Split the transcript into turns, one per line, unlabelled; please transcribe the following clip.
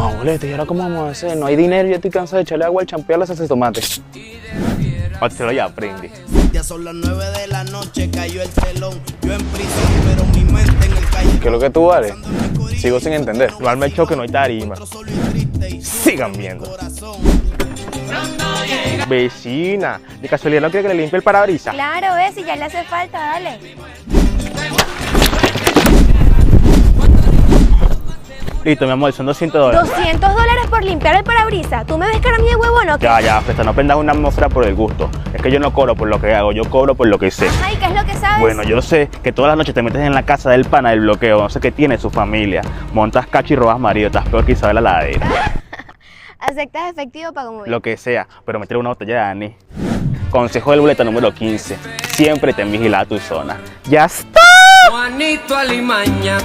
No, bolete, ¿y ahora cómo vamos a hacer? No hay dinero y yo estoy cansado de echarle agua al champú y a la salsa de tomate. Marcelo ya aprende.
Ya son las 9 de la noche, cayó el telón. Yo en prisión, pero mi mente en el calle.
¿Qué es lo que tú vales? Sigo sin entender.
Igual me choque, no hay tarima.
Sigan viendo.
Vecina, de casualidad no quiere que le limpie el parabrisas.
Claro, si ya le hace falta, dale.
Listo, mi amor, son $200.
$200 por limpiar el parabrisas. ¿Tú me ves cara a mí de huevón o qué?
Ya, Festa, no prendas una atmósfera por el gusto. Es que yo no cobro por lo que hago, yo cobro por lo que sé.
Ajá, ¿y qué es lo que sabes?
Bueno, yo sé que todas las noches te metes en la casa del pana del bloqueo, no sé qué tiene su familia. Montas cacho y robas marido, estás peor que Isabel la ladera.
¿Aceptas efectivo o pago móvil?
Lo que sea, pero meter una botella de Dani. Consejo del boleto número 15. Siempre ten vigilada tu zona. ¡Ya está!
Juanito Alimaña.